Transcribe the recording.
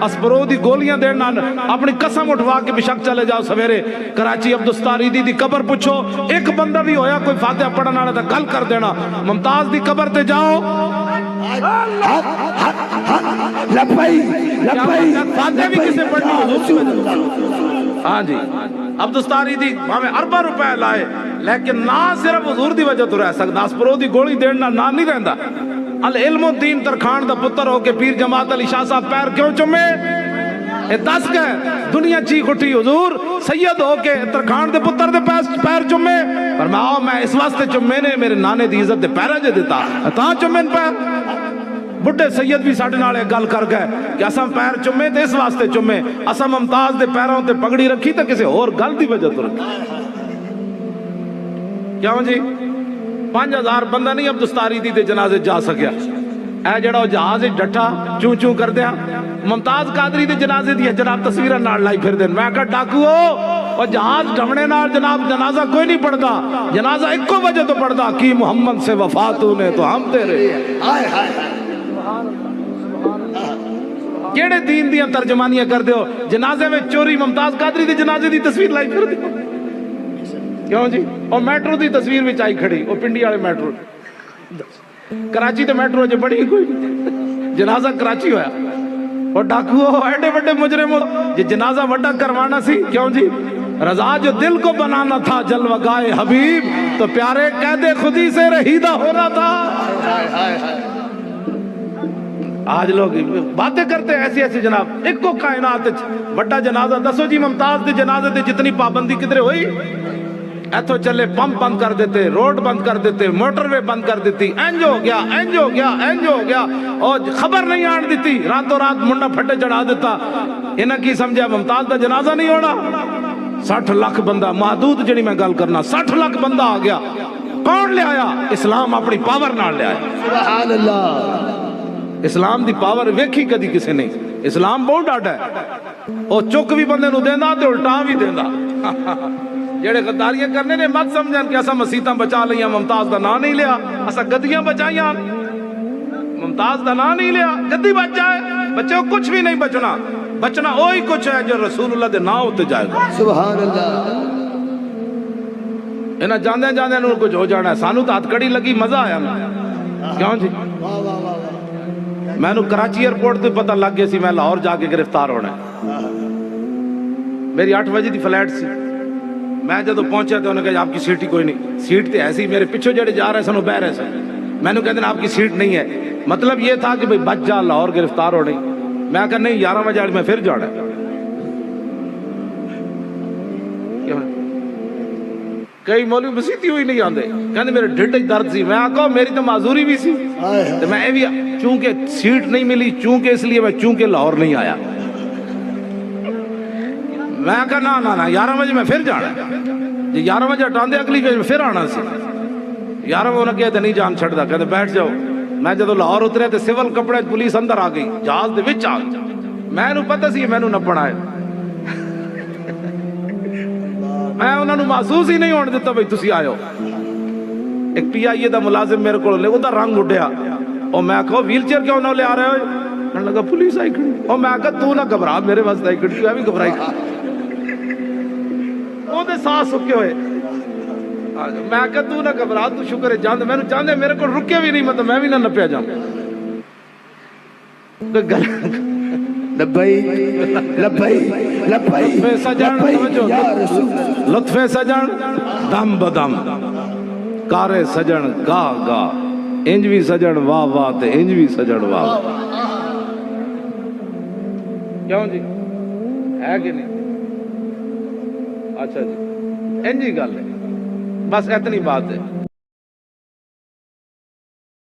Aspro دی گولیاں دینا اپنی قسم اٹھوا کے بشک چلے جاؤ سویرے کراچی عبدالستاری دی قبر پوچھو ایک بندہ بھی ہویا کوئی فاتحہ پڑھنا والا تھا گل کر دینا ممتاز دی قبر تے جاؤ لبائی لبائی فاتحہ بھی کسے پڑھنی ہاں جی عبدالستاری دی ہمیں اربع روپے لائے لیکن نہ صرف حضور دی وجہ تو رہ سکتا اسپرو دی گولی دینا نہ نہیں رہندا العلم الدین ترخان دا پتر ہو کے پیر جماعت علی شاہ صاحب پیر کیوں چمے اے دس گئے دنیا چیخ اٹھی حضور سید ہو کے ترخان دے پتر دے پیر چمے پر میں اس واسطے چمے نے میرے نانے دی عزت دے پیرا جے دیتا تاں چمے پیر بڑھے سید بھی ساڑھے نالے گل کر گئے کہ اساں پیر چمے تے اس واسطے چمے اساں ممتاز دے پیروں تے پگڑی رکھی تے کسے اور گل دی وجہ تو رکھی کیوں جی 5000 بندہ نہیں عبدالستاری دی جنازے جا سکیا اے جڑا جہاز ڈٹھا چوں چوں کر دیا ممتاز قادری دے جنازے دی جناب تصویرہ نال لائی پھر دین میں کہا ڈاکو اور جہاز ڈھمنے نال جناب جنازہ کوئی نہیں پڑھتا جنازہ ایک کو وجہ تو پڑھتا کی محمد سے وفاتوں نے تو ہم تیرے کیڑے دین دیاں ترجمانیاں کر دیو جنازے میں چوری ممتاز قادری دے جنازے دی تصویر لائی پھر دیو کیوں جی اور میٹرو دی تصویر بھی چاہی کھڑی وہ پنڈی والے میٹرو کراچی تے میٹرو جو بڑی کوئی جنازہ کراچی ہویا اور ڈاکو ایڈے بڑے مجرم یہ جنازہ وڈا کروانا سی کیوں جی رضا جو دل کو بنانا تھا جلوہ گائے حبیب تو پیارے قید خودی سے رہیدہ ہونا تھا آج لوگ باتیں کرتے ہیں ایسی ایسی جناب ایک کو کائنات بڑا جنازہ دسو جی ممتاز دے جنازے دے جتنی پابندی کدھرے ہوئی ایتھو چلے پمپ بند کر دیتے روڈ بند کر دیتے موٹر وے بند کر دیتی اینج ہو گیا اینج ہو گیا اینج ہو گیا اور خبر نہیں آن دیتی راتوں رات منڈا پھٹے چڑھا دیتا انہاں کی سمجھا ممتاز دا جنازہ نہیں ہونا 60 لاکھ بندہ محدود جنی میں گل کرنا 60 لاکھ بندہ آ گیا کون لے آیا اسلام اپنی پاور نال لے آیا سبحان اللہ اسلام دی پاور ویکھی کدی کسے نہیں اسلام بہت ڈاڈا ہے او چک بھی بندے نو دیندا تے الٹا بھی دیندا جڑے غداریاں کرنے نے مت سمجھن کہ اسا مسیتاں بچا لیاں ممتاز دا نام نہیں لیا اسا گدیاں بچائیاں ممتاز دا نام نہیں لیا گدی بچ جائے بچے کچھ بھی نہیں بچنا بچنا وہی کچھ ہے جو رسول اللہ دے نام ہوتے جائے گا سبحان اللہ انہاں جاندے جاندے نوں کچھ ہو جانا ہے سانو تو ہتھ کڑی لگی مزہ آیا نا کیوں جی میں نو کراچی ایئرپورٹ تے پتہ لگ گیا سی میں لاہور جا کے گرفتار ہونا ہے میری 8 بجے دی فلائٹ سی میں جدو پہنچا تو انہوں نے کہا آپ کی سیٹ ہی کوئی نہیں سیٹ تے ایسی میرے پیچھے جڑے جا رہے سن وہ بہ رہے سن میں نے کہتے ہیں آپ کی سیٹ نہیں ہے مطلب یہ تھا کہ بھئی بچ جا لاہور گرفتار ہو رہی میں کہا نہیں 11 بجے میں پھر جانا ہے کئی مولوی مسیتی ہوئی نہیں آندے کہتے میرے ڈھڈ درد سی میں کہا میری تو معذوری بھی سی تو میں بھی چونکہ سیٹ نہیں ملی چونکہ اس لیے میں چونکہ لاہور نہیں آیا میں کہا نا 11 بجے میں پھر جانا جی 11 بجے ہٹاندے اگلی بجے پھر آنا سی 11 بجے انہوں نے کہتے نہیں جان چھڑ دا کہتے بیٹھ جاؤ میں جدو لاہور اترے تے سول کپڑے پولیس اندر آ گئی جہاز دے وچ آ میں نو پتہ سی میں نو نپڑا ہے میں انہوں نے محسوس ہی نہیں ہونے دیتا بھئی تسی آئے ہو ایک پی آئی اے دا ملازم میرے کو لے وہ دا رنگ اٹھیا اور میں کہا ویل چیئر کیوں نہ لے آ رہے ہو میں لگا پولیس آئی کھڑی اور میں کہا تو نہ گھبرا میرے واسطے آئی کھڑی میں بھی گھبرائی وہ دے سانس سکے ہوئے میں کہا تو نہ گھبرا تو شکر ہے جاندے میں نے چاندے میرے کو رکے بھی نہیں مطلب میں بھی نہ نپیا جاؤں لبائی لبائی لبائی لطف سجن دم بدم کارے سجن گاہ گاہ انج بھی سجن واہ واہ تے انج بھی سجن واہ کیوں جی ہے کہ نہیں اچھا جی انجی گل ہے بس اتنی بات ہے